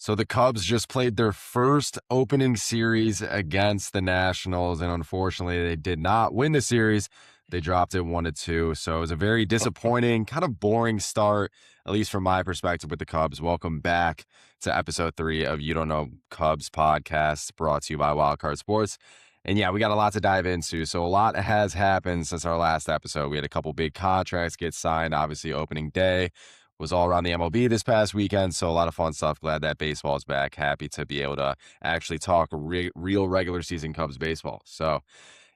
So the Cubs just played their first opening series against the Nationals, and unfortunately, they did not win the series. They dropped it 1-2. So it was a very disappointing, kind of boring start, at least from my perspective with the Cubs. Welcome back to episode 3 of You Don't Know Cubs podcast, brought to you by Wildcard Sports. And yeah, we got a lot to dive into. So a lot has happened since our last episode. We had a couple big contracts get signed, obviously opening day was all around the MLB this past weekend, so a lot of fun stuff. Glad that baseball is back. Happy to be able to actually talk real regular season Cubs baseball. So,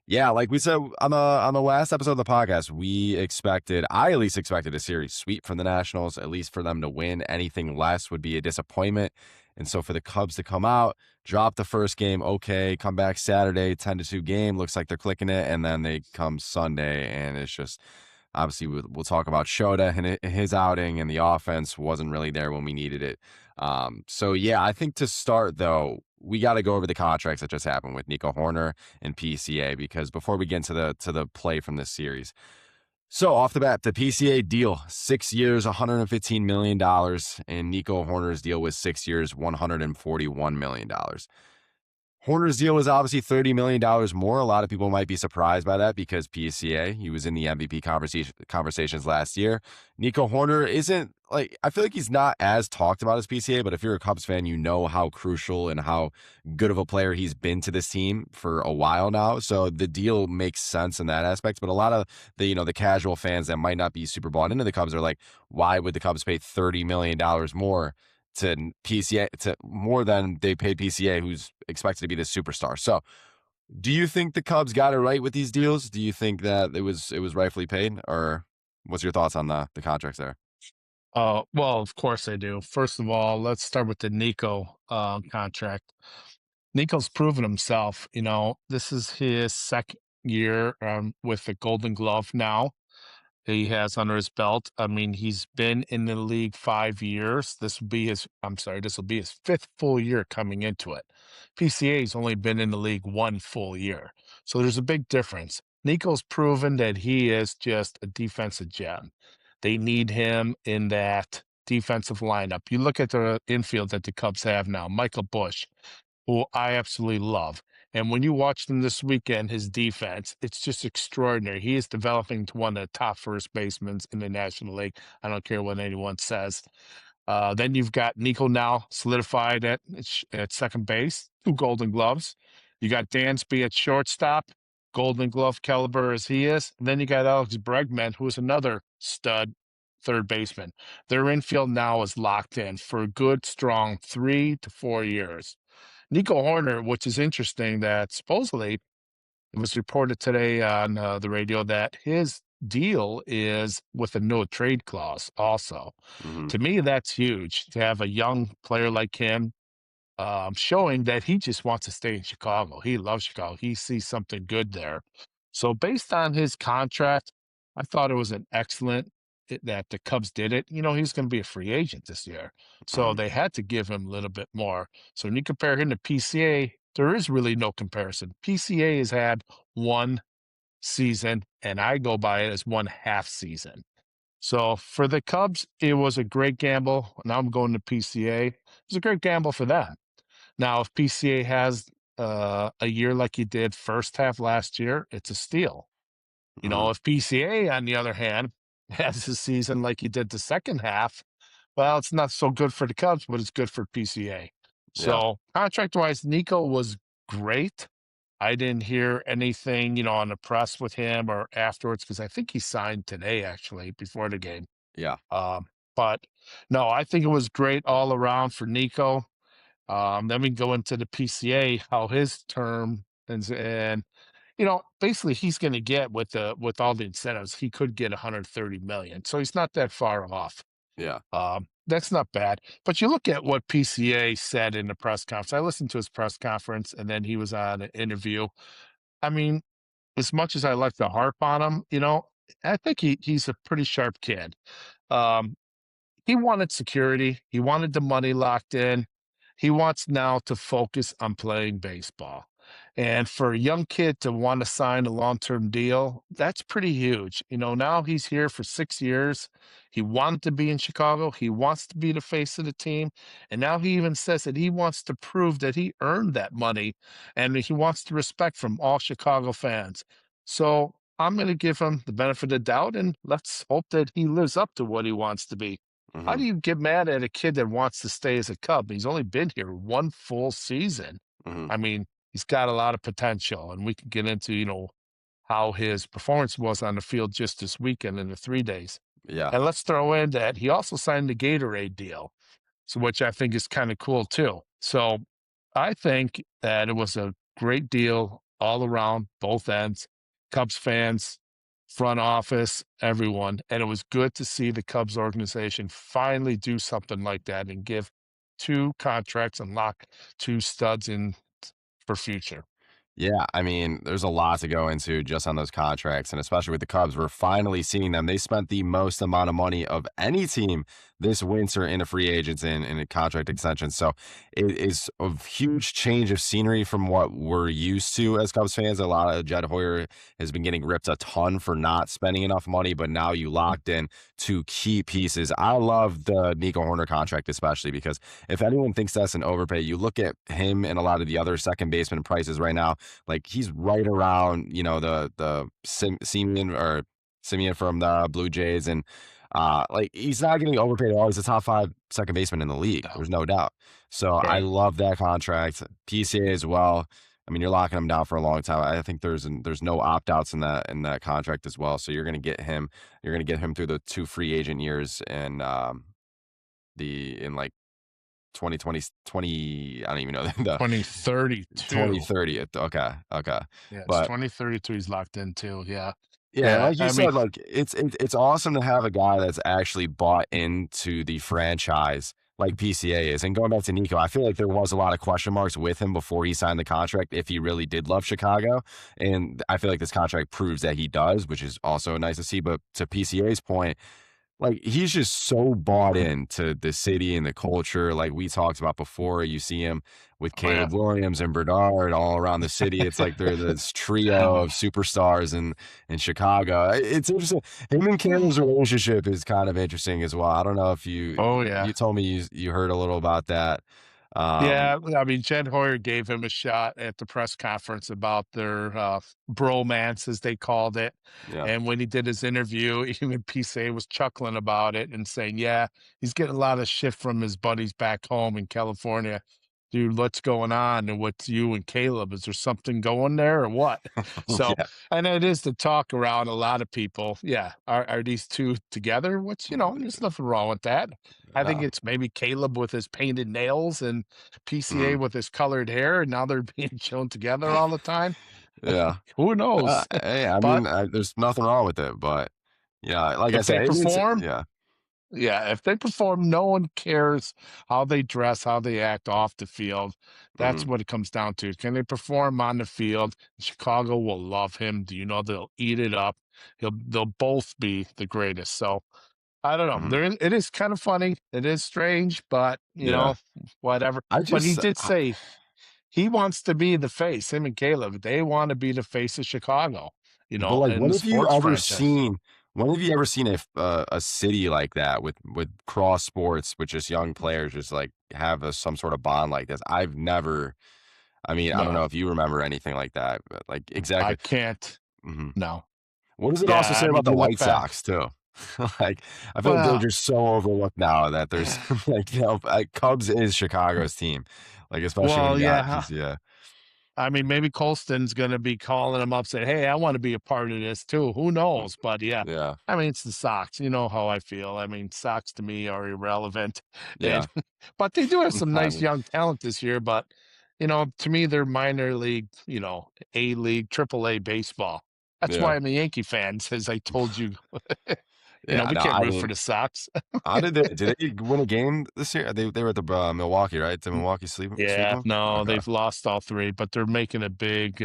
yeah, like we said on the last episode of the podcast, I at least expected a series sweep from the Nationals, at least for them to win. Anything less would be a disappointment. And so for the Cubs to come out, drop the first game, okay, come back Saturday, 10-2 game, looks like they're clicking it, and then they come Sunday, and it's just obviously, we'll talk about Shota and his outing, and the offense wasn't really there when we needed it. So, yeah, I think to start, though, we got to go over the contracts that just happened with Nico Hoerner and PCA, because before we get into the play from this series. So, off the bat, the PCA deal, 6 years, $115 million, and Nico Hoerner's deal was 6 years, $141 million. Horner's deal was obviously $30 million more. A lot of people might be surprised by that because PCA, he was in the MVP conversations last year. Nico Hoerner isn't, I feel like he's not as talked about as PCA, but if you're a Cubs fan, you know how crucial and how good of a player he's been to this team for a while now. So the deal makes sense in that aspect. But a lot of the casual fans that might not be super bought into the Cubs are like, why would the Cubs pay $30 million more to PCA, to more than they paid PCA, who's expected to be the superstar? So do you think the Cubs got it right with these deals? Do you think that it was rightfully paid, or what's your thoughts on the contracts there? Well, of course I do. First of all, let's start with the Nico contract. Nico's proven himself. This is his second year with the Golden Glove now. He has under his belt. I mean, he's been in the league 5 years. This will be his fifth full year coming into it. PCA's only been in the league 1 full year. So there's a big difference. Nico's proven that he is just a defensive gem. They need him in that defensive lineup. You look at the infield that the Cubs have now, Michael Busch, who I absolutely love. And when you watch them this weekend, his defense, it's just extraordinary. He is developing to one of the top first basemen in the National League. I don't care what anyone says. Then you've got Nico now solidified at second base, 2 Golden Gloves. You got Dansby at shortstop, Golden Glove caliber as he is. And then you got Alex Bregman, who is another stud third baseman. Their infield now is locked in for a good, strong 3 to 4 years. Nico Hoerner, which is interesting, that supposedly it was reported today on the radio that his deal is with a no trade clause also. Mm-hmm. To me, that's huge to have a young player like him showing that he just wants to stay in Chicago. He loves Chicago. He sees something good there. So based on his contract, I thought it was an excellent that the Cubs did it. He's going to be a free agent this year. So Mm-hmm. they had to give him a little bit more. So when you compare him to PCA, there is really no comparison. PCA has had one season, and I go by it as 1/2 season. So for the Cubs, it was a great gamble. Now I'm going to PCA. It was a great gamble for them. Now, if PCA has a year like he did first half last year, it's a steal. Mm-hmm. If PCA, on the other hand, has a season like he did the second half, well, it's not so good for the Cubs, but it's good for PCA. Yeah. So contract-wise, Nico was great. I didn't hear anything, on the press with him or afterwards, because I think he signed today, actually, before the game. Yeah. But no, I think it was great all around for Nico. Then we go into the PCA, how his term and basically he's going to get with all the incentives, he could get 130 million. So he's not that far off. Yeah. That's not bad. But you look at what PCA said in the press conference. I listened to his press conference, and then he was on an interview. I mean, as much as I like to harp on him, I think he's a pretty sharp kid. Um, he wanted security. He wanted the money locked in. He wants now to focus on playing baseball. And for a young kid to want to sign a long-term deal, that's pretty huge. Now he's here for 6 years. He wanted to be in Chicago. He wants to be the face of the team. And now he even says that he wants to prove that he earned that money and he wants the respect from all Chicago fans. So I'm going to give him the benefit of the doubt and let's hope that he lives up to what he wants to be. How Hmm. do you get mad at a kid that wants to stay as a Cub? He's only been here one full season. Hmm. I mean, he's got a lot of potential, and we can get into, how his performance was on the field just this weekend in the 3 days. Yeah. And let's throw in that he also signed the Gatorade deal, so which I think is kind of cool too. So I think that it was a great deal all around, both ends, Cubs fans, front office, everyone. And it was good to see the Cubs organization finally do something like that and give two contracts and lock two studs in for future. Yeah, I mean, there's a lot to go into just on those contracts, and especially with the Cubs, we're finally seeing them. They spent the most amount of money of any team this winter in a free agents in a contract extension. So it is a huge change of scenery from what we're used to as Cubs fans. A lot of Jed Hoyer has been getting ripped a ton for not spending enough money, but now you locked in two key pieces. I love the Nico Horner contract, especially because if anyone thinks that's an overpay, you look at him and a lot of the other second baseman prices right now. Like he's right around, the Simeon from the Blue Jays, and like he's not getting overpaid at all. He's a top five second baseman in the league. No. There's no doubt. So I Right. love that contract. PCA as well. I mean, you're locking him down for a long time. I think there's no opt outs in that contract as well. So you're gonna get him. You're gonna get him through the two free agent years and the in like 2020 20. I don't even know the 2032. 2030. Okay. Okay. Yeah, it's But 2032 he's locked into. Yeah. yeah, Yeah. like you I mean, said, like it's awesome to have a guy that's actually bought into the franchise like PCA is. And going back to Nico, I feel like there was a lot of question marks with him before he signed the contract if he really did love Chicago. And I feel like this contract proves that he does, which is also nice to see. But to PCA's point, like he's just so bought into the city and the culture. Like we talked about before, you see him with oh, yeah. Caleb Williams and Bernard all around the city. It's like they're this trio of superstars in Chicago. It's interesting. Him and Caleb's relationship is kind of interesting as well. I don't know if Oh, you yeah. told me you heard a little about that. Um, Yeah, I mean, Jed Hoyer gave him a shot at the press conference about their bromance, as they called it. yeah. And when he did his interview, even PCA was chuckling about it and saying, "Yeah, he's getting a lot of shit from his buddies back home in California. Dude, what's going on? And what's you and Caleb? Is there something going there or what?" So, Yeah. and it is the talk around a lot of people. Yeah, are these two together? Which there's nothing wrong with that. I think Yeah. it's maybe Caleb with his painted nails and PCA Mhm. with his colored hair, and now they're being shown together all the time. Yeah. Who knows? Hey, I But mean, there's nothing wrong with it, but yeah, like I if they said, perform, yeah. yeah, if they perform, no one cares how they dress, how they act off the field. That's Mhm. what it comes down to. Can they perform on the field? Chicago will love him. Do you know they'll eat it up? They'll both be the greatest. So I don't know. Mhm. It is kind of funny. It is strange, but Yeah. whatever. I But he just did say he wants to be the face, him and Caleb. They want to be the face of Chicago, but, like, in the sports franchise. when have you ever seen a city like that with cross sports, with just young players just, like, have some sort of bond like this? I've never I mean, I don't know No, if you remember anything like that, but, like, I exactly. can't. Mhm. No. What does it also Yeah, say I about mean, the you look White back. Sox too? Like, I feel like they're Well, just so overlooked now that there's like, Cubs is Chicago's team, like, especially when well, you got yeah. PCA. I mean, maybe Colston's gonna be calling him up, saying, "Hey, I want to be a part of this too." Who Mm, knows? But yeah, yeah, I mean, it's the Sox. You know how I feel. I mean, Sox to me are irrelevant, and yeah. but they do have some I nice mean, young talent this year. But to me, they're minor league, A league, Triple A baseball. That's yeah, why I'm a Yankee fan, as I told you. yeah, We no, can't I root for mean, the Sox. how did they win a game this year? They were at the, Milwaukee, right? Did Milwaukee sweep Yeah, them? no, Okay, they've lost all three, but they're making a big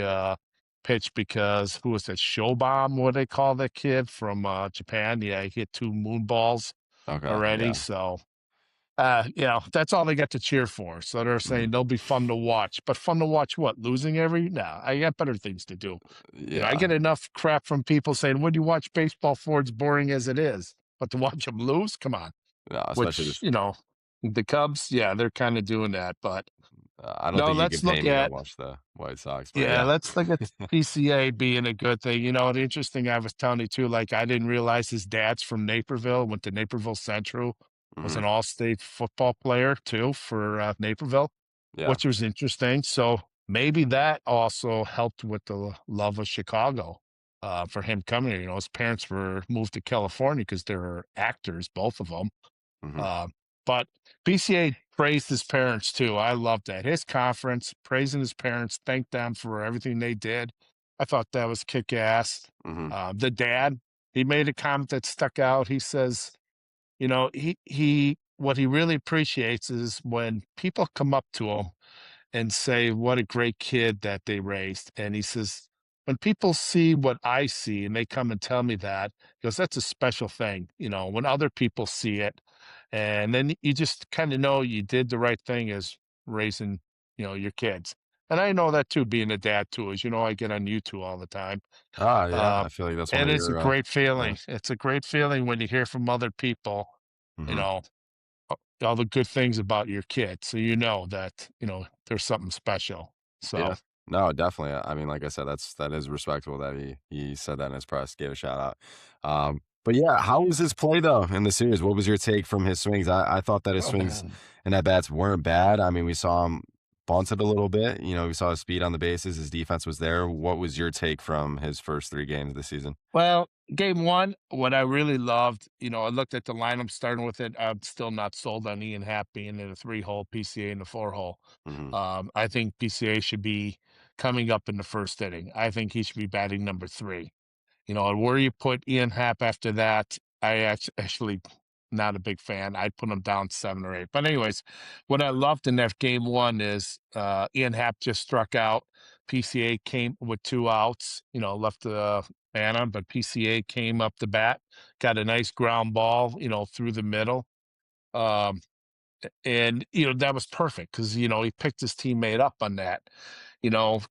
pitch because who was that? Showbomb, what they call that kid from Japan? Yeah, he hit two moon balls okay, already. yeah. So that's all they got to cheer for. So they're Mhm. saying they'll be fun to watch. But fun to watch what? Losing every? No, I got better things to do. I Yeah. get enough crap from people saying, "When do you watch baseball for? It's boring as it is." But to watch them lose, come on. No, especially Which this. the Cubs, yeah, they're kind of doing that. But I don't no, think you let's could pay look me to at watch the White Sox, but yeah, yeah. let's look at PCA being a good thing. The interesting I was telling you too, like I didn't realize his dad's from Naperville, went to Naperville Central, was Mhm. an all-state football player too for Naperville, Yeah. which was interesting. So maybe that also helped with the love of Chicago for him coming here. His parents were moved to California because they were actors, both of them. Mhm. Uh, but BCA praised his parents too. I loved that. His conference, praising his parents, thanked them for everything they did. I thought that was kick ass. Mhm. The dad, he made a comment that stuck out. He says, he what he really appreciates is when people come up to him and say what a great kid that they raised. And he says, when people see what I see and they come and tell me that, he goes, that's a special thing, when other people see it. And then you just kind of know you did the right thing as raising, your kids. And I know that too, being a dad too, as I get on YouTube all the time. Ah, yeah, Uh, I feel like that's one and of it's a your, great yeah. feeling. It's a great feeling when you hear from other people, you Mhm. know, all the good things about your kid, so that there's something special. Yeah. So, No, definitely. I mean, like I said, that is respectable that he said that in his press, gave a shout out. But yeah, how was his play though in the series? What was your take from his swings? I thought that his swings and at bats weren't bad. I mean, we saw him bunt it a little bit. We saw his speed on the bases. His defense was there. What was your take from his first 3 games of the season? well, game one, what I really loved, I looked at the lineup starting with it. I'm still not sold on Ian Happ being in a 3-hole, PCA in the 4-hole. Hmm. I think PCA should be coming up in the first inning. I think he should be batting number 3. And where you put Ian Happ after that, actually not a big fan. I'd put him down 7 or 8. But anyways, what I loved in that game one is Ian Happ just struck out. PCA came with 2 outs, left the man on, but PCA came up the bat, got a nice ground ball, through the middle. Um, and that was perfect because he picked his teammate up on that.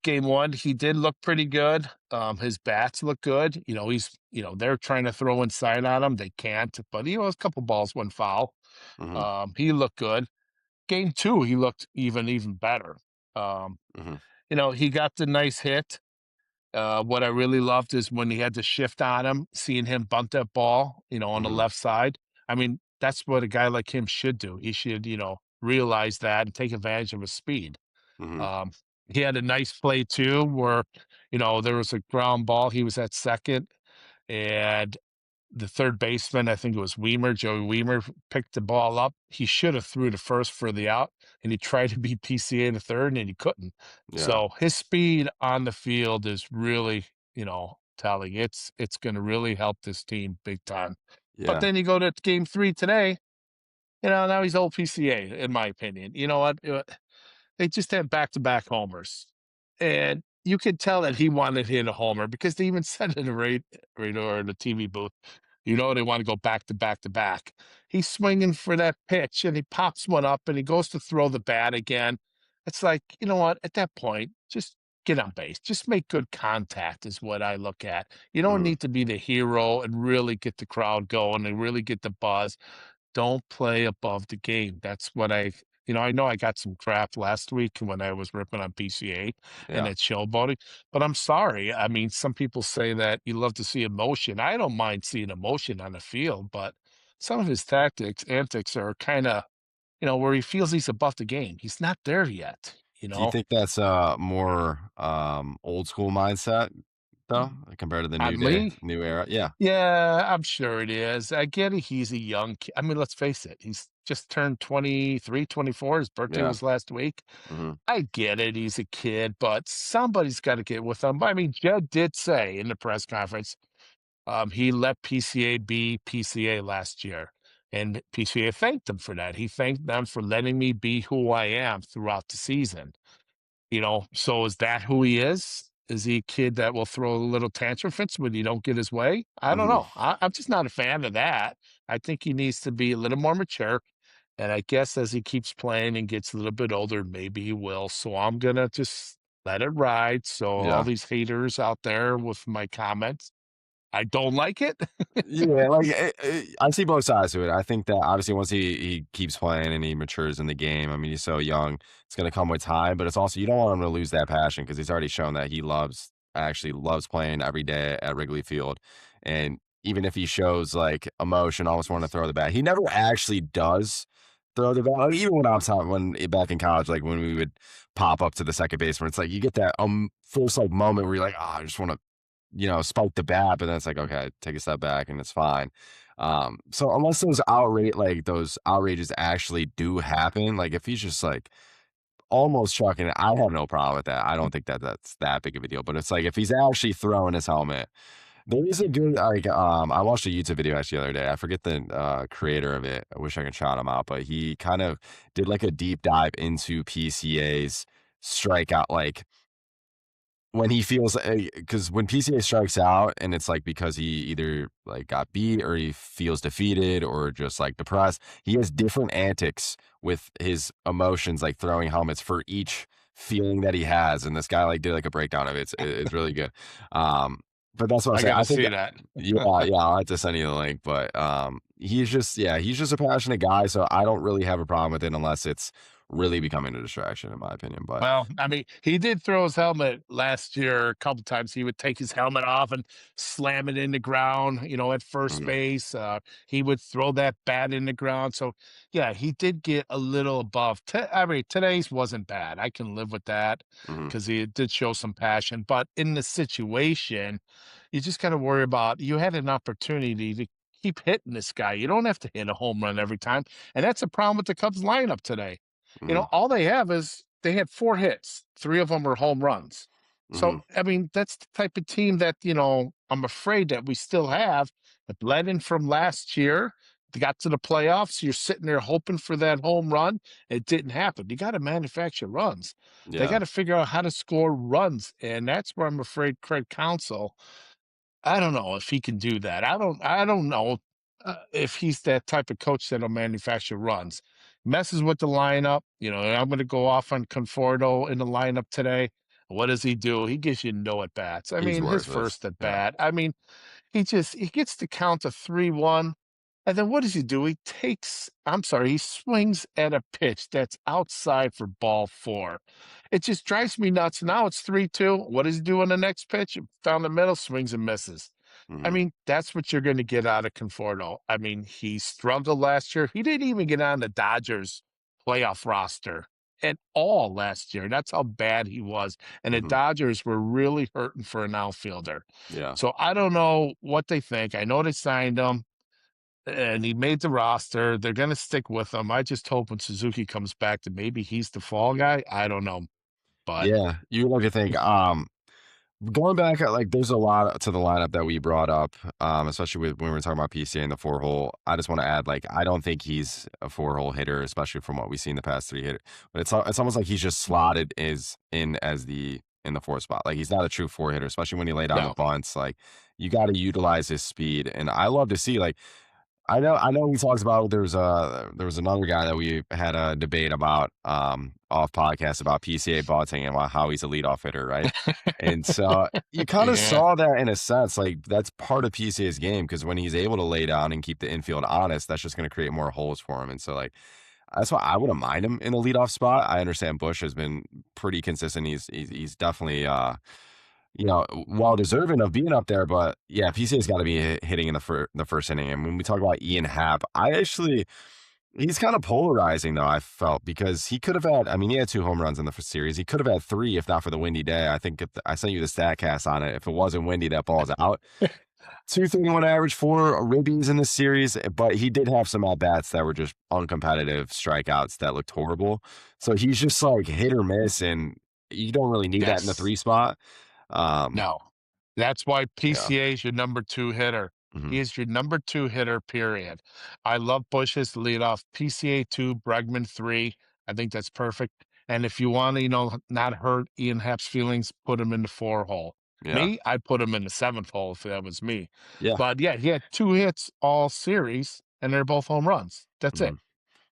Game one he did look pretty good. His bats look good. He's they're trying to throw inside on him, they can't, but a couple balls went foul. Hmm. He looked good. Game two he looked even better. um Hmm. he got the nice hit. What I really loved is when he had to shift on him, seeing him bunt that ball, on the Hmm. left side. I mean, that's what a guy like him should do. He should, realize that and take advantage of his speed. Hmm. Um, he had a nice play too, where, there was a ground ball. He was at second, and the third baseman, I think it was Joey Weimer, picked the ball up. He should have threw the first for the out, and he tried to beat PCA in the third, and he couldn't. Yeah. So his speed on the field is really, telling. It's going to really help this team big time. But Yeah. then you go to game 3 today. Now he's old PCA, in my opinion. You know what? They just had back-to-back homers, and you could tell that he wanted to hit a homer because they even said in the radio or in the TV booth, they want to go back to back to back. He's swinging for that pitch, and he pops one up, and he goes to throw the bat again. It's like, you know what? At that point, just get on base. Just make good contact is what I look at. You don't Hmm. need to be the hero and really get the crowd going and really get the buzz. Don't play above the game. That's what I know I got some crap last week when I was ripping on PCA and Yeah. that showboating, but I'm sorry. I mean, some people say that you love to see emotion. I don't mind seeing emotion on the field, but some of his antics are kind of, where he feels he's above the game. He's not there yet. Do you think that's a more old school mindset though, compared to the new On day, Lee, new era? Yeah. yeah, I'm sure it is. I get it. He's a young kid. I mean, let's face it. He's just turned 23, 24. His birthday Yeah. was last week. Hmm. I get it. He's a kid, but somebody's got to get with him. I mean, Jed did say in the press conference, he let PCA be PCA last year, and PCA thanked him for that. He thanked them for letting me be who I am throughout the season. So is that who he is? Is he a kid that will throw a little tantrum fits when you don't get his way? I don't Hmm. know. I'm just not a fan of that. I think he needs to be a little more mature. And I guess as he keeps playing and gets a little bit older, maybe he will. So I'm gonna just let it ride. So all Yeah. these haters out there with my comments, I don't like it. Yeah, like, I see both sides to it. I think that obviously once he keeps playing and he matures in the game, I mean, he's so young, it's gonna come with time, but it's also you don't want him to lose that passion because he's already shown that he actually loves playing every day at Wrigley Field, and even if he shows, like, emotion, almost wanting to throw the bat, he never actually does throw the bat. Like, even when I was when back in college, like, when we would pop up to the second base, when it's like you get that, first, like, moment where you're like, "Oh, I just wanna spike the bat," but then it's like, okay, take a step back and it's fine. So unless those outrages actually do happen, like if he's just like almost chucking it, I have no problem with that. I don't think that that's that big of a deal. But it's like if he's actually throwing his helmet, there is a good I watched a YouTube video actually the other day. I forget the creator of it. I wish I could shout him out, but he kind of did like a deep dive into PCA's strikeout, like when he feels, because when PCA strikes out and it's like because he either like got beat or he feels defeated or just like depressed, he has different antics with his emotions, like throwing helmets for each feeling that he has. And this guy like did like a breakdown of it. It's really good. Um, but that's what I'm I saying. gotta I think, see that. yeah, I'll have to send you the link. But he's just a passionate guy. So I don't really have a problem with it unless it's really becoming a distraction, in my opinion. But Well, I mean, he did throw his helmet last year a couple times. He would take his helmet off and slam it in the ground, at first mhm, base. He would throw that bat in the ground. So, yeah, he did get a little above. I mean, today's wasn't bad. I can live with that mhm, because he did show some passion. But in the situation, you just got to worry about you had an opportunity to keep hitting this guy. You don't have to hit a home run every time. And that's a problem with the Cubs lineup today. mhm, All they have is they had 4 hits, 3 of them were home runs. So, mhm. I mean, that's the type of team that, I'm afraid that we still have that bled in from last year. They got to the playoffs. You're sitting there hoping for that home run. It didn't happen. You got to manufacture runs. They Yeah. got to figure out how to score runs. And that's where I'm afraid Craig Counsell, I don't know if he can do that. I don't know, if he's that type of coach that'll manufacture runs. Messes with the lineup, I'm gonna go off on Conforto in the lineup today. What does he do? He gives you no at bats. I He's mean, his worthless. first at Yeah. bat, I mean, he gets to count to 3-1, and then what does he do? He swings at a pitch that's outside for ball 4. It just drives me nuts. Now it's 3-2. What does he do on the next pitch? Down the middle, swings and misses. I Mhm. mean, that's what you're gonna get out of Conforto. I mean, he struggled last year. He didn't even get on the Dodgers playoff roster at all last year. That's how bad he was, and the Mhm. Dodgers were really hurting for an outfielder. Yeah. So I don't know what they think. I know they signed him, and he made the roster. They're gonna stick with him. I just hope when Suzuki comes back that maybe he's the fall guy. I don't know, but Yeah. You look at think, going back at, like, there's a lot to the lineup that we brought up, especially with when we were talking about PCA and the 4-hole. I just wanna add, like, I don't think he's a 4-hole hitter, especially from what we've seen the past 3 hitter, but it's almost like he's just slotted is in as in the 4th spot. Like, he's not a true 4 hitter, especially when he lay down the no. bunts, like, you gotta utilize his speed, and I love to see, like, I know we talked about there was another guy that we had a debate about off podcast about PCA Bunting and how he's a leadoff hitter, right? And so you kind of Yeah. saw that in a sense, like that's part of PCA's game because when he's able to lay down and keep the infield honest, that's just going to create more holes for him. And so like that's why I wouldn't mind him in the leadoff spot. I understand Bush has been pretty consistent. He's definitely well deserving of being up there. But yeah, PCA's got to be hitting in the first inning. And when we talk about Ian Happ, he's kind of polarizing though. I felt because he could have had. I mean, he had 2 home runs in the first series. He could have had 3 if not for the windy day. I think I sent you the stat cast on it. If it wasn't windy, that ball's out. 231 average, 4 ribbies in this series, but he did have some at bats that were just uncompetitive strikeouts that looked horrible. So he's just like hit or miss, and you don't really need that in the Yes. 3 spot. Um, No. That's why yeah. PCA is your number 2 hitter. He Mhm. is your number 2 hitter, period. I love Bush's leadoff. PCA 2, Bregman 3. I think that's perfect. And if you want to, not hurt Ian Happ's feelings, put him in the 4 hole. Yeah. Me, I'd put him in the 7th hole if that was me. Yeah. But yeah, he had 2 hits all series, and they're both home runs. That's it. Mhm.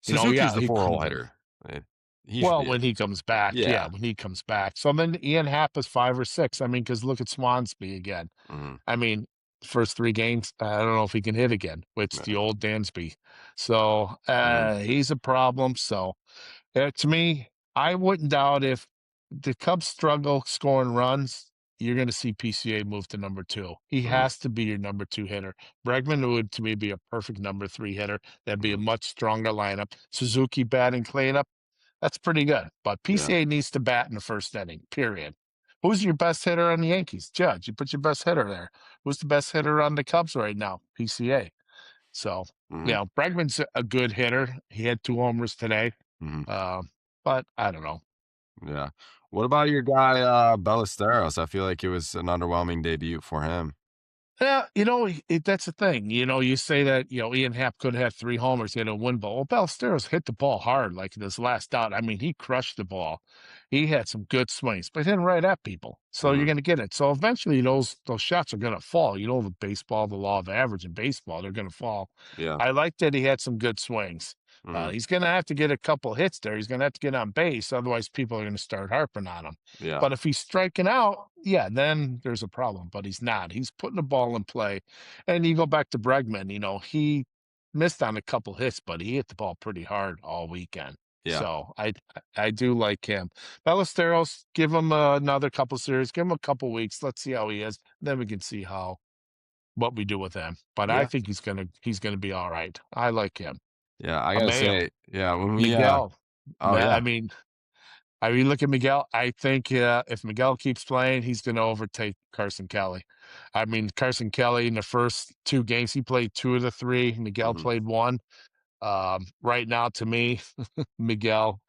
Suzuki's Yeah, the he four-hole proved him. hitter. Eh, he should Well, be when he comes back, yeah, yeah. when he comes back. So then Ian Happ is 5 or 6. I mean, because look at Swansby again. Mhm. I mean, first 3 games, I don't know if he can hit again. It's the Yeah. old Dansby. So, Mhm. he's a problem. So, to me, I wouldn't doubt if the Cubs struggle scoring runs, you're gonna see PCA move to number 2. He Mhm. has to be your number 2 hitter. Bregman would, to me, be a perfect number 3 hitter. That'd be a Mhm. much stronger lineup. Suzuki batting cleanup, that's pretty good. But Yeah. PCA needs to bat in the first inning, period. Who's your best hitter on the Yankees? Judge. You put your best hitter there. Who's the best hitter on the Cubs right now? PCA. So, Mhm. Bregman's a good hitter. He had 2 homers today. Mhm. Um, but I don't know. Yeah. What about your guy, Ballesteros? I feel like it was an underwhelming debut for him. Yeah, that's the thing. You say that, Ian Happ could have 3 homers, he had a win ball. Well, Ballesteros hit the ball hard like this last out. I mean, he crushed the ball. He had some good swings, but hitting right at people. So you're Mhm. gonna get it. So eventually those shots are gonna fall. The baseball, the law of average in baseball, they're gonna fall. Yeah. I like that he had some good swings. Mhm. He's gonna have to get a couple hits there. He's gonna have to get on base, otherwise people are gonna start harping on him. Yeah. But if he's striking out, yeah, then there's a problem, but he's not. He's putting the ball in play. And you go back to Bregman, he missed on a couple hits, but he hit the ball pretty hard all weekend. Yeah. So I do like him. Ballesteros, give him another couple series, give him a couple weeks. Let's see how he is. Then we can see what we do with him. But I Yeah. think he's gonna be all right. I like him. Yeah. I gotta Ameo, say, yeah, when we, Miguel. oh, I yeah. mean, look at Miguel. I think if Miguel keeps playing, he's going to overtake Carson Kelly. I mean, Carson Kelly in the first 2 games, he played 2 of the 3. Miguel Mhm. played 1. Right now, to me, Miguel,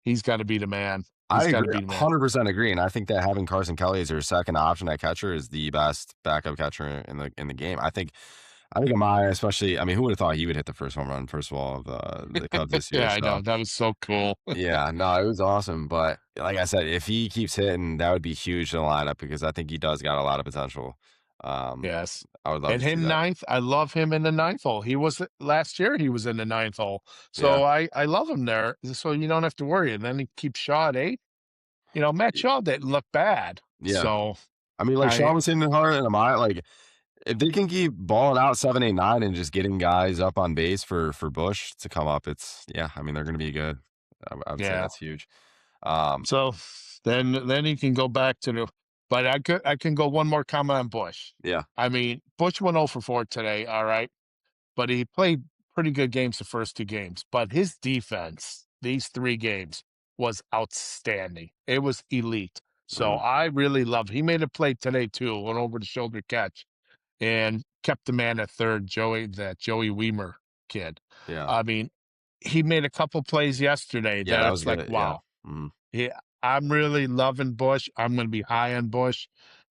he's got to be the man. I He's got to agree, be the man. 100% agree, and I think that having Carson Kelly as your second option at catcher is the best backup catcher in the game. I think Amaya, especially, I mean, who would have thought he would hit the first home run, first of all, of the Cubs this year? Yeah, I So, know. That was so cool. yeah, no, it was awesome. But like I said, if he keeps hitting, that would be huge in the lineup because I think he does got a lot of potential. Um, Yes. I would love And to see him that. ninth, I love him in the ninth hole. He was last year, he was in the ninth hole. Yeah. So I love him there. So you don't have to worry. And then he keeps Shaw at 8. Matt Y- Shaw didn't look bad. Yeah. So I mean, like I Sean was hitting it hard, and Amaya, like if they can keep balling out 7, 8, 9 and just getting guys up on base for Bush to come up, it's yeah, I mean, they're gonna be good. I would say yeah. that's huge. Um, So then you can go back to the but I can go one more comment on Bush. yeah. I mean, Bush went 0 for 4 today, all right, but he played pretty good games the first 2 games, but his defense, these 3 games, was outstanding. It was elite. So Mhm. I really loved he made a play today too, an over the shoulder catch and kept the man at third, that Joey Weimer kid. Yeah. I mean, he made a couple plays yesterday Yeah, that that was it's like, good. Yeah. wow. Mhm. Yeah, I'm really loving Bush. I'm gonna be high on Bush.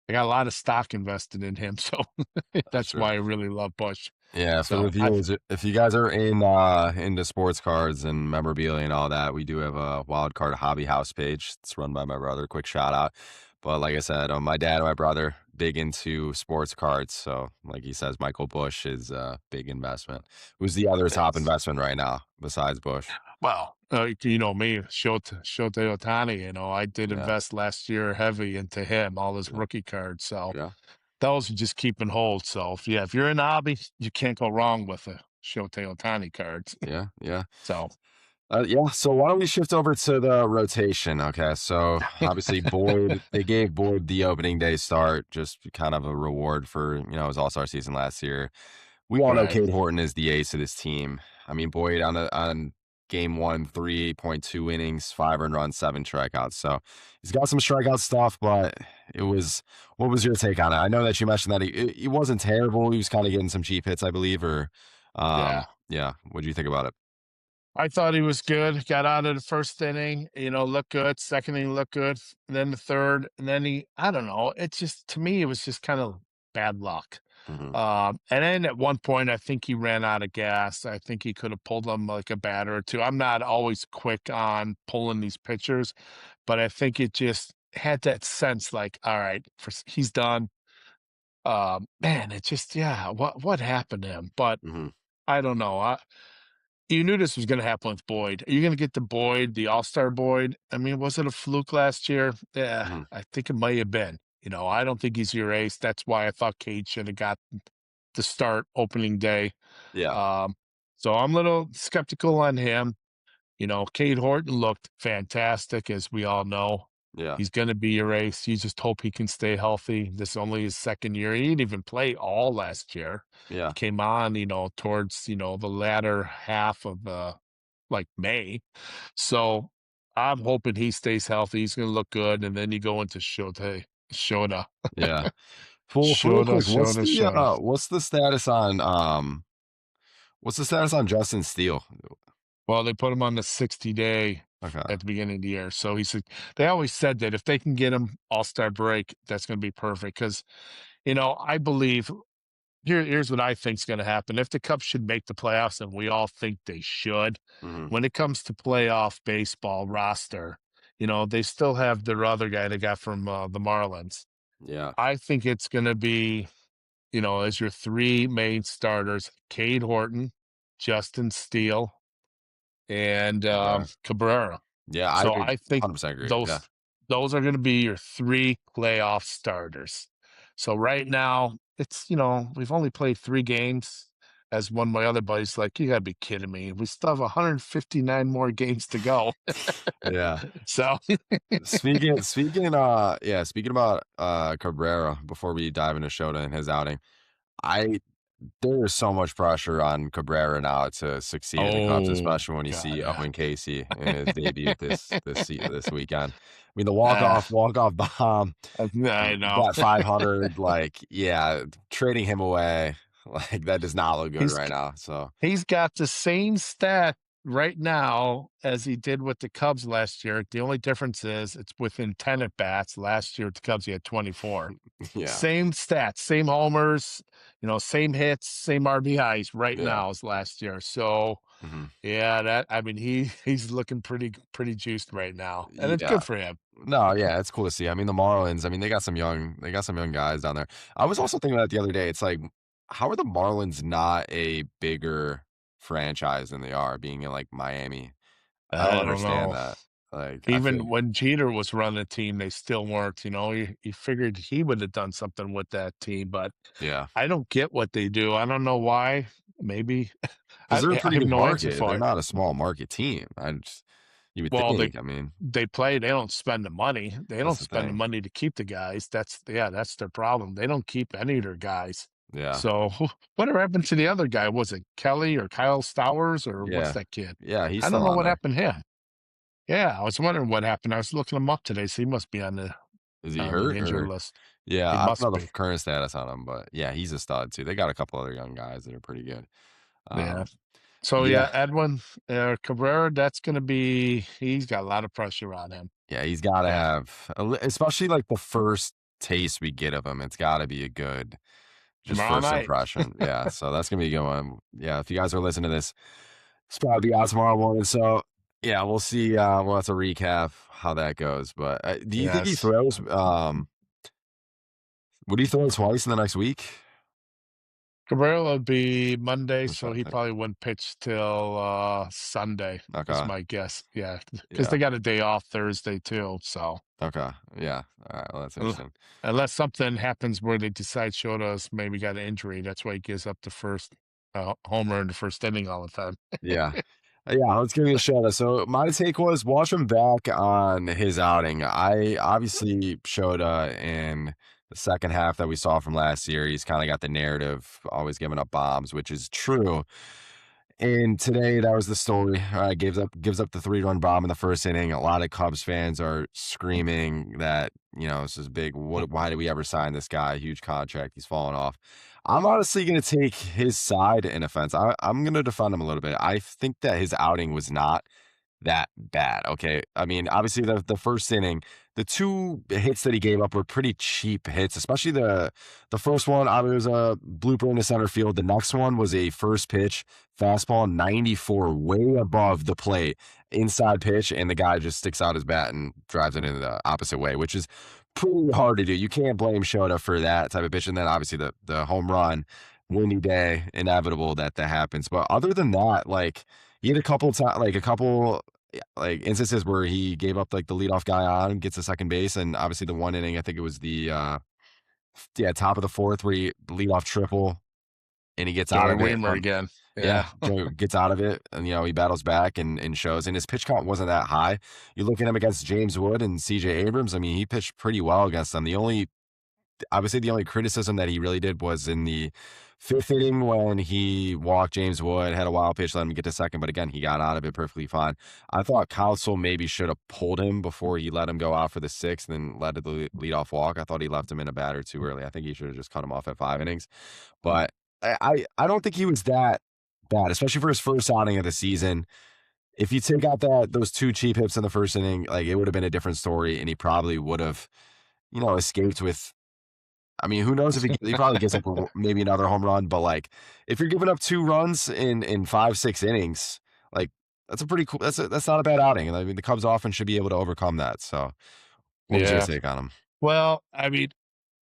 I got a lot of stock invested in him, so that's Sure. why I really love Bush. Yeah, for the So I viewers, if you guys are into sports cards and memorabilia and all that, we do have a wild card hobby house page. It's run by my brother. Quick shout out. But like I said, my dad and my brother big into sports cards. So like he says, Michael Bush is a big investment. Who's the other top it's investment right now besides Bush? well, you know me, Shohei Ohtani, I did Yeah, invest last year heavy into him, all his yeah, rookie cards. So yeah, those are just keeping hold. So if you're in the hobby, you can't go wrong with a Shohei Ohtani cards. yeah, yeah. So Yeah, so why don't we shift over to the rotation? Okay, so obviously Boyd, they gave Boyd the opening day start, just kind of a reward for, his All-Star season last year. We all know right. Cade Horton is the ace of this team. I mean, Boyd on game one, 3.2 innings, 5 earned runs, 7 strikeouts. So he's got some strikeout stuff, but what was your take on it? I know that you mentioned that he wasn't terrible. He was kind of getting some cheap hits, I believe, or, Yeah. yeah. What do you think about it? I thought he was good. Got out of the first inning, looked good. Second inning looked good. Then the third, and then I don't know. It's just to me, it was just kind of bad luck. Hmm. And then at one point, I think he ran out of gas. I think he could have pulled them like a batter or two. I'm not always quick on pulling these pitchers, but I think it just had that sense like, all right, he's done. Man, it just yeah. What happened to him? But Hmm. I don't know. you knew this was going to happen with Boyd. Are you going to get the Boyd, the All-Star Boyd? I mean, was it a fluke last year? Yeah, Mhm. I think it might have been. I don't think he's your ace. That's why I thought Cade should have got the start opening day. Yeah, Um, so I'm a little skeptical on him. Cade Horton looked fantastic, as we all know. yeah, He's going to be your ace. You just hope he can stay healthy. This is only his second year. He didn't even play all last year. He yeah, came on, towards, the latter half of like May. So I'm hoping he stays healthy. He's going to look good. And then you go into Shota, yeah. For real Shota, quick, Shota, Shota. what's the status on Justin Steele? Well, they put him on the 60-day Okay. at the beginning of the year. So he said they always said that if they can get him all-star break, that's going to be perfect. Because, I believe here's what I think is going to happen. If the Cubs should make the playoffs, and we all think they should, Hmm. when it comes to playoff baseball roster, they still have their other guy they got from the Marlins. Yeah, I think it's going to be, as your three main starters, Cade Horton, Justin Steele, and Cabrera. Cabrera. Yeah, I So agree. I think 100% agree. Yeah. those are going to be your three playoff starters. So right now, it's we've only played 3 games. As one of my other buddies like, you got to be kidding me. We still have 159 more games to go. Yeah. So Speaking about Cabrera before we dive into Shota and his outing, I there is so much pressure on Cabrera now to succeed in the Cubs, oh especially when you god, see yeah. Owen Casey in his debut this weekend. I mean, the uh, walk-off bomb, I know. that 500, like, yeah, trading him away, like, that does not look good he's right now, so He's got the same stat right now as he did with the Cubs last year. The only difference is it's within 10 at bats. Last year with the Cubs, he had 24. yeah, Same stats, same homers, same hits, same RBIs right yeah, now as last year. So mhm, yeah, I mean he's looking pretty juiced right now. And it's yeah. good for him. No, yeah, it's cool to see. I mean, the Marlins, I mean, they got some young guys down there. I was also thinking about it the other day. It's like, how are the Marlins not a bigger franchise than they are, being in like Miami? I don't I don't understand know. that. Like, I feel Even when Jeter was running the team, they still weren't. You figured he would have done something with that team, but yeah, I don't get what they do. I don't know why. Maybe because they're a I pretty have big no answer market. They're for it. not a small market team. You would Well, think. I mean, they play. They don't spend the money. They that's don't the spend the thing. money to keep the guys. That's their problem. They don't keep any of their guys. Yeah, So whatever happened to the other guy? Was it Kelly or Kyle Stowers or what's yeah, that kid? yeah. He's I don't still know on what there. happened to him. Yeah, I was wondering what happened. I was looking him up today, so he must be Is he on the hurt injured or? list. Yeah, He I don't must know the be. current status on him, but yeah, he's a stud too. They got a couple other young guys that are pretty good. Yeah. Um, So yeah, yeah, Edwin Cabrera, he's got a lot of pressure on him. yeah, he's got to Yeah. have, especially like the first taste we get of him. It's got to be a good, just Tomorrow first night. impression. Yeah, so that's gonna be a good one. Yeah, if you guys are listening to this, it's probably out tomorrow morning. So yeah, we'll see. We'll have to recap how that goes. But do you think he Yes. throws? Would he throw twice in the next week? Cabrera will be Monday, That's so what I he think. probably wouldn't pitch till Sunday, is Okay. my guess. Yeah. Because Yeah. they got a day off Thursday too. So Okay. Yeah. All right. Well, that's unle- interesting. unless something happens where they decide Shota's maybe got an injury, that's why he gives up the first homer in the first inning all the time. Yeah. Yeah, let's give it a shot. So my take was watch him back on his outing. I obviously showed in the second half that we saw from last series, kind of got the narrative, always giving up bombs, which is true. And today, that was the story. Gives up the 3-run bomb in the first inning. A lot of Cubs fans are screaming that this is big. Why did we ever sign this guy? Huge contract. He's falling off. I'm honestly going to take his side in offense. I'm going to defend him a little bit. I think that his outing was not that bad. Okay. I mean, obviously the first inning, the two hits that he gave up were pretty cheap hits, especially the first one. I mean, it was a blooper in the center field. The next one was a first pitch fastball 94, way above the plate, inside pitch, and the guy just sticks out his bat and drives it in the opposite way, which is pretty hard to do. You can't blame Shota for that type of pitch. And then obviously the home run, windy day, inevitable that happens. But other than that, like, he had a couple times, like a couple like instances where he gave up like the leadoff guy on, gets to second base, and obviously the one inning, I think it was the top of the fourth where he leadoff triple and he gets out Joey of it. Weimer again. Yeah, Yeah. Joe gets out of it, and he battles back and shows. And his pitch count wasn't that high. You look at him against James Wood and C.J. Abrams. I mean, he pitched pretty well against them. Obviously, the only criticism that he really did was in the fifth inning when he walked James Wood, had a wild pitch, let him get to second. But again, he got out of it perfectly fine. I thought Counsell maybe should have pulled him before he let him go out for the sixth and then let the leadoff walk. I thought he left him in a batter too early. I think he should have just cut him off at 5 innings. But I don't think he was that bad, especially for his first outing of the season. If you take out those two cheap hits in the first inning, like it would have been a different story, and he probably would have, escaped with. I mean, who knows if he probably gets up maybe another home run, but like if you're giving up 2 runs in 5-6 innings, like that's a pretty cool. That's not a bad outing, and I mean the Cubs often should be able to overcome that. So, what was your Yeah. take on him? Well, I mean,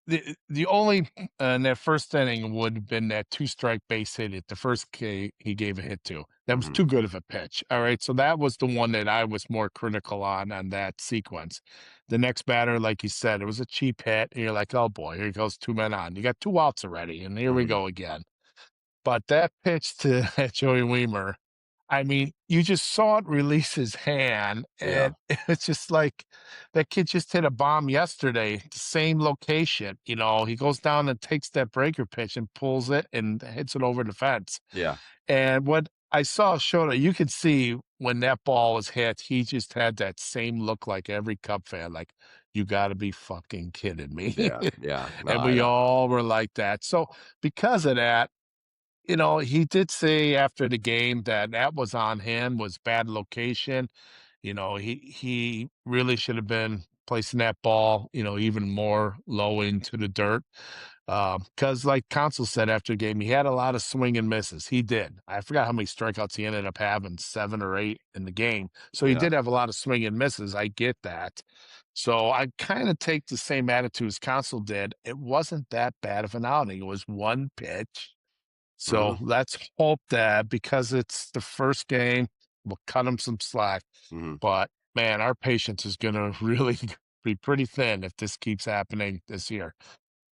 the only in that first inning would have been that 2-strike base hit at the first K he gave a hit to. That was Hmm. too good of a pitch. All right. So that was the one that I was more critical on that sequence. The next batter, like you said, it was a cheap hit. And you're like, oh boy, here goes 2 men on. You got 2 outs already, and here we Hmm. go again. But that pitch to Joey Weimer, I mean, you just saw it release his hand, Yeah, and it's just like that kid just hit a bomb yesterday, the same location. He goes down and takes that breaker pitch and pulls it and hits it over the fence. yeah, And what I saw showed that you could see when that ball was hit, he just had that same look like every Cub fan, like, you got to be fucking kidding me. yeah, yeah. No, And I we know. all were like that. So, because of that, he did say after the game that that was on him, was bad location. He really should have been placing that ball, even more low into the dirt. Because like Council said after the game, he had a lot of swing and misses. He did. I forgot how many strikeouts he ended up having, 7 or 8 in the game. So he Yeah, did have a lot of swing and misses. I get that. So I kind of take the same attitude as Council did. It wasn't that bad of an outing. It was one pitch. hmm, So let's hope that because it's the first game, we'll cut him some slack. hmm, But man, our patience is going to really be pretty thin if this keeps happening this year.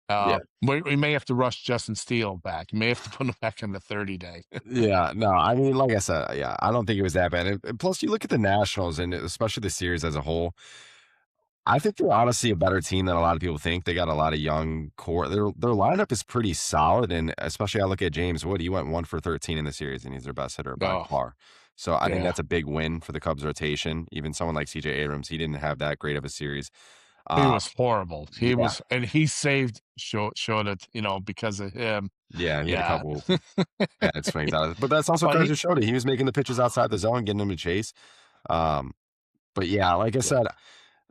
yeah, We may have to rush Justin Steele back. We may have to put him back in the 30-day. yeah. No, I mean, like I said, yeah, I don't think it was that bad. And plus, you look at the Nationals and especially the series as a whole. I think they're honestly a better team than a lot of people think. They got a lot of young core. Their lineup is pretty solid, and especially I look at James Wood. He went 1 for 13 in the series, and he's their best hitter by Oh, far. So I think yeah. that's a big win for the Cubs rotation. Even someone like C.J. Abrams, he didn't have that great of a series. He Uh, was horrible. yeah, And he saved showed it, because of him. yeah, he had a Yeah. couple bad swings out of it, but that's also But because he, it showed it. He was making the pitches outside the zone, getting them to chase. Um, but yeah, like I yeah. said,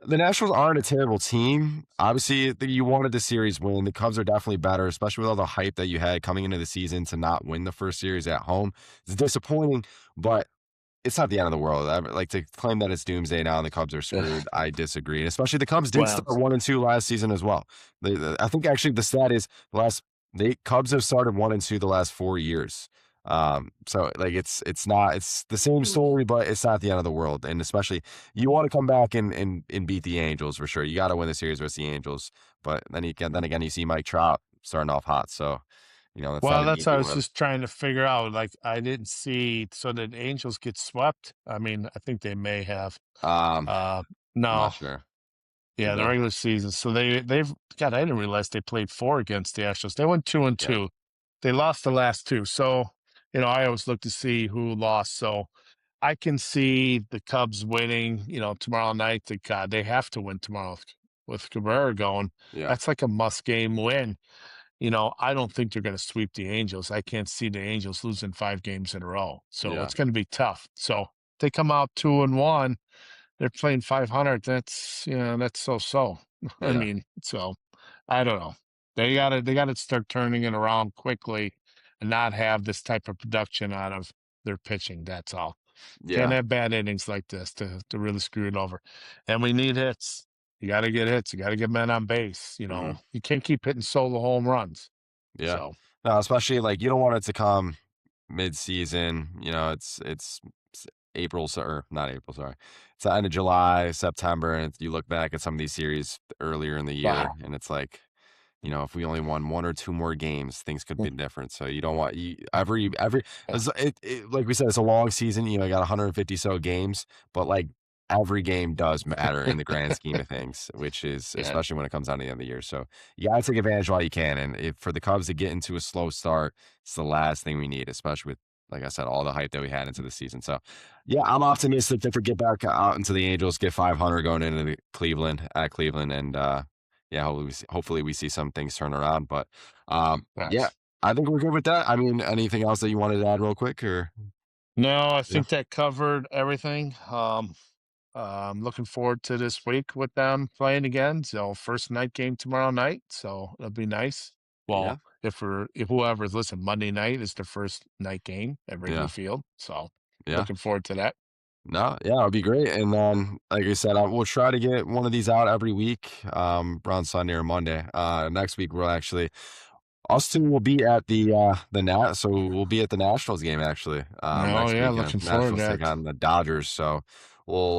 the Nationals aren't a terrible team. Obviously, you wanted the series win. The Cubs are definitely better, especially with all the hype that you had coming into the season to not win the first series at home. It's disappointing, but it's not the end of the world. Like to claim that it's doomsday now and the Cubs are screwed. I disagree, and especially the Cubs did Well, start 1-2 last season as well. I think actually the stat is the last they Cubs have started 1-2 the last 4 years. So like it's the same story, but it's not the end of the world. And especially you want to come back and beat the Angels for sure. You got to win the series versus the Angels, but then again you see Mike Trout starting off hot, so that's not well, an that's what easy I was one. just trying to figure out. Like, I didn't see. So did Angels get swept? I mean, I think they may have. Um, Uh, I'm not no, sure. Did yeah, the they? regular season. So they've God. I didn't realize they played 4 against the Astros. They went 2 and Yeah, 2. They lost the last 2. So I always look to see who lost. So I can see the Cubs winning. Tomorrow night. God, they have to win tomorrow with Cabrera going. yeah, That's like a must game win. I don't think they're going to sweep the Angels. I can't see the Angels losing 5 games in a row. So yeah, it's going to be tough. So they come out 2-1. They're playing 500. That's so. I yeah, mean, so I don't know. They gotta start turning it around quickly and not have this type of production out of their pitching. That's all. Can't yeah. have bad innings like this to really screw it over. And we need hits. You got to get hits. You got to get men on base. Hmm. You can't keep hitting solo home runs. Yeah. So No, especially like you don't want it to come mid-season. It's April, or not April, sorry. It's the end of July, September, and you look back at some of these series earlier in the year, Wow. and it's like, if we only won one or two more games, things could be different. So you don't want every Yeah. like we said, it's a long season. You got 150 so games, but like every game does matter in the grand scheme of things, which is Yeah. especially when it comes down to the end of the year. So you got to take advantage while you can. And if for the Cubs to get into a slow start, it's the last thing we need, especially with, like I said, all the hype that we had into the season. So yeah, I'm optimistic that we get back out into the Angels, get 500 going into Cleveland at Cleveland, and yeah, hopefully we see some things turn around. But yeah, Yes. I think we're good with that. I mean, anything else that you wanted to add real quick, or No, I yeah, think that covered everything. I'm looking forward to this week with them playing again. So first night game tomorrow night. So that'll be nice. yeah, Well, if whoever's listening, Monday night is the first night game at Wrigley yeah, Field. So yeah. looking forward to that. No, yeah, it'll be great. And then, like I said, we'll try to get one of these out every week, around Sunday or Monday. Next week we'll actually us two will be at the Nat, so we'll be at the Nationals game actually, Oh next yeah, weekend. looking forward to Nationals take that. on the Dodgers, so we'll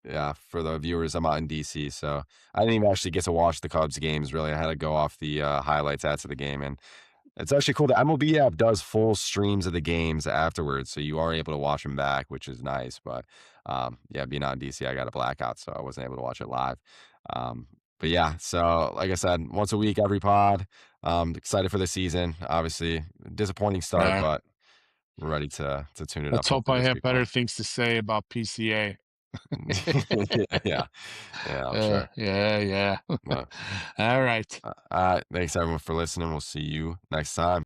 yeah, for the viewers, I'm out in DC, so I didn't even actually get to watch the Cubs games really. I had to go off the highlights after the game, and it's actually cool. The MLB app does full streams of the games afterwards, so you are able to watch them back, which is nice. But yeah, being out in DC, I got a blackout, so I wasn't able to watch it live. Um, but yeah, so like I said, once a week, every pod. Excited for the season. Obviously, disappointing start, Uh, but we're ready to tune it up. let's hope Hopefully I this have week will. better things to say about PCA. Yeah, yeah, I'm sure. Yeah, yeah. But, All right. thanks everyone for listening. We'll see you next time.